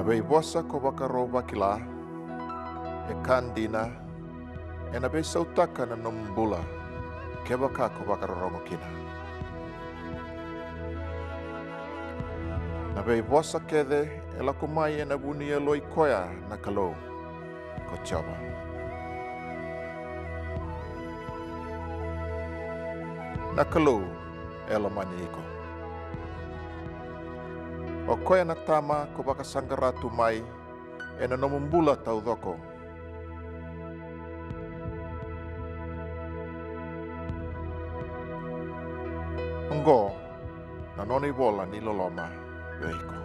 bei vosa ko bakaro bakila e kandina e na bei sautaka na nombula ke baka ko bakaro rongo kina. Na bei vosa kede e la kumai e na buni e loi koia na kalou ko chaba. Na kalou e la mani iko. O koia na tama ko baka sangaratu mai e na nomumbula tau doko. Ngo na noni wola ni loloma veiko.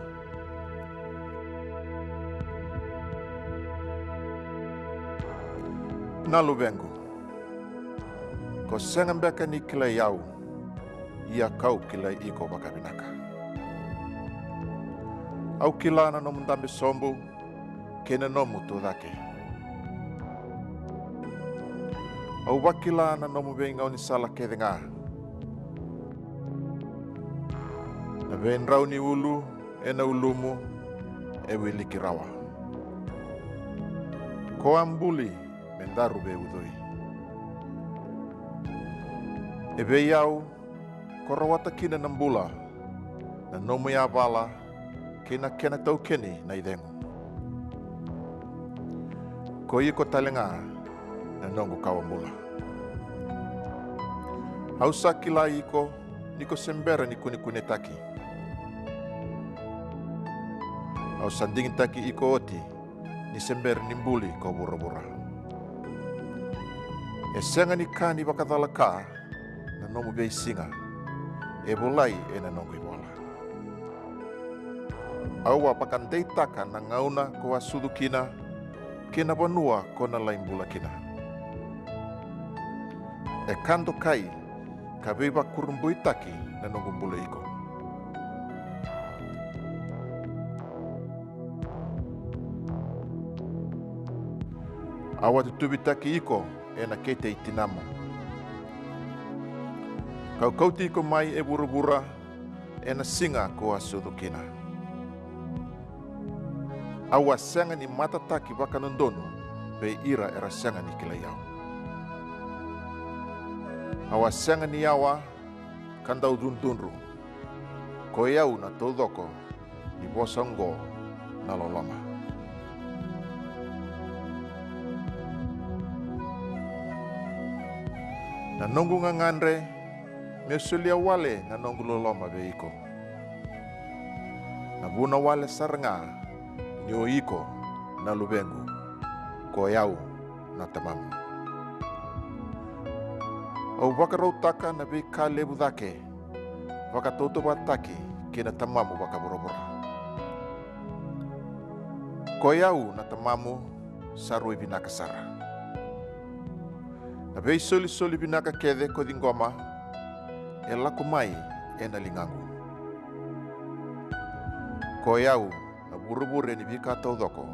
Na luvengu. Ko sengambeka ni kila yau ia kau kila iko baka binaka. Au kila na nomu ndambe sombu, kena nomu tudake. Au wakila na nomu venga ni sala kedenga. Na ven rauni ulu, ena ulumu, e wiliki rawa. Ko ambuli, mendaru be udoi. E be yau, ko rawata kina nambula, na nomu ya vala, kena tau keni na idengu. Ko iko talenga na nongo kawamula. Hausa kila iko niko sembera ni kuni taki. Hausa dingin taki iko oti ni sembera nimbuli ko bura-bura. E senga ni kani bakadalaka na nomu bei singa. E bolai e na nongo ibola. Aua pakandei taka na ngauna ko asudu kina, kina banua ko na laimbula kina. E kando kai, ka beba kurumbui taki na nongumbula iko. Awa tutubi taki iko e na kete itinamo. Kau kauti iko mai e bura-bura e na singa ko asudu kina. Awa senga ni mata taki baka nondono be ira era senga ni kila yau. Awa senga ni yawa kandau dundunru. Ko yau na todoko ni bosongo na loloma. Na nongu ngangandre me sulia wale na nongu loloma be iko. Na buna wale saranga nio iko na lubengu ko yau na tamamu. Au wakarau taka na be ka lebu dake wakatoto bataki kina tamamu waka borobora. Ko yau na tamamu sarui binaka sara. Na be soli binaka kede ko dingoma e laku mai e na lingangu. Ko yau na buru-buru ni bika tau doko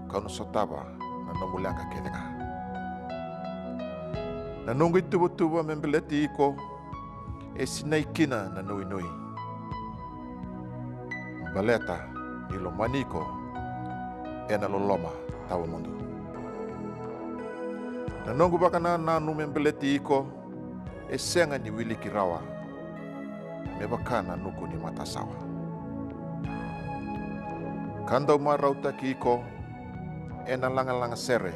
kau sotaba na nomulanga kedenga. Na nungu tuba membeleti iko e sinaikina na nui. Baleta ilo maniko e na loloma tawa mundu. Na nungu baka na nanu membeleti iko e senga ni wiliki rawa me baka na nuku ni matasawa. Kandau marau taki iko e na langa sere.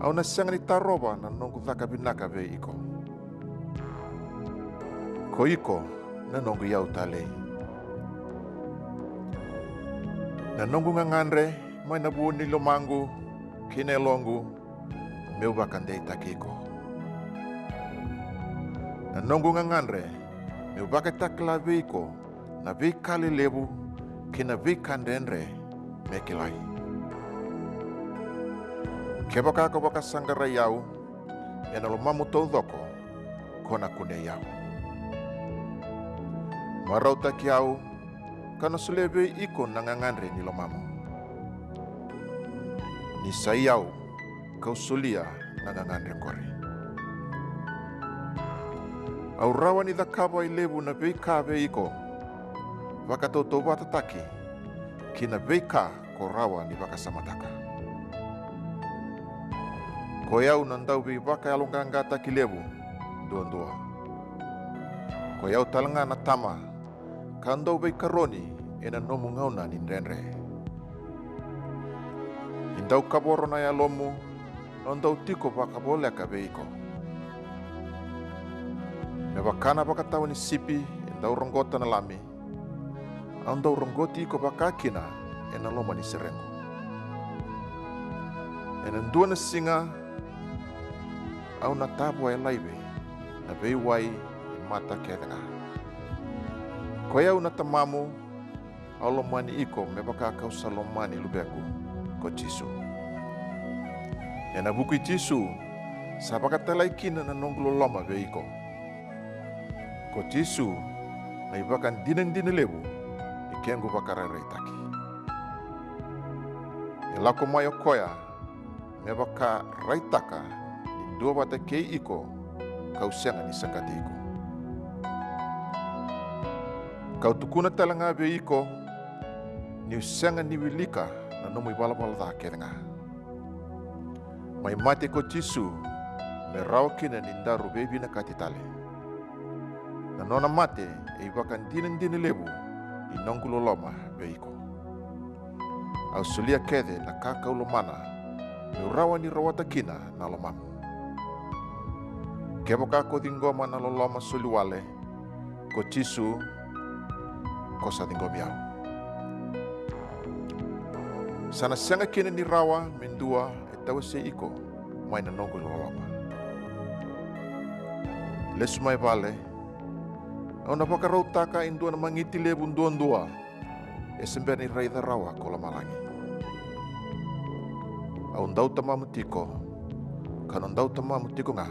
Au na senga ni taroba na nongu thaka binaka be iko. Ko iko na nongu yau talei. Na nongu ngangandre mai na buo ni lomangu kine longu meu bakandei taki iko. Na nongu ngangandre meu bakatakla be iko na be kali lebu kina vikandendre mekilai. Kebaka ko baka sangara yau ena lo mamu tau doko kona kune yau. Marau taki yau kana sulebe iko nangangandre ni lo mamu. Ni sayau kau sulia nangangandre kore. Au rawa ni dakaba i lebu na be iko wakatoto watataki kina veika ko rawa ni baka samataka. Ko yau nandau vi baka alonganga takilebu dua-dua. Ko yau talanga na tama kandau vai karoni ena nomu ngauna ni renre. Indau kaboro na ya lomu ondau tiko baka bole ka veiko. Me bakana baka tau ni sipi indau ronggota na lami. Andau ronggoti ko baka kina ena loma ni serengo. Ena ndua na singa au na tabu ai laiwe na vei wai mata kedenga. Ko yau na tamamu au lomani iko me baka kau salomani lubengu ko Jisu. Ena buku Jisu sa baka talai kina na nonglo loma veiko. Ko Jisu na ibakan dinang lebu ikengu bakara reitaki. Elako mayo koya me baka raitaka ni dua bata kei iko kau senga ni sangati iko. Kau tukuna talanga be iko ni senga ni wilika na nomu ibala-bala ta kerenga. Mai mate ko Jisu me rau kina ni ndaru bebi na katitale. Na nona mate e ibakan dinang lebu i nongkulo loma be iko. Au sulia kede na kaka ulomana me urawa ni rawata kina na lomamu. Kebo kako dingoma na loloma suliwale ko Jisu ko sa dingomi au. Sana senga kina ni rawa mendua e tawase iko mai na nongkulo loma. Lesu mai vale au na pakarautaka indua na mangiti lebu ndua e sembeni raida rawa ko lamalangi. Au ndau tamamu tiko kano ndau tamamu tiko nga.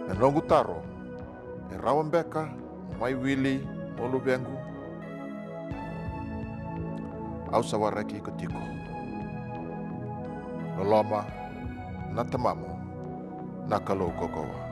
Na nongu taro e rawa mbeka mai wili molu bengu au sawaraki ko tiko. Loloma na tamamu na kalau kokowa.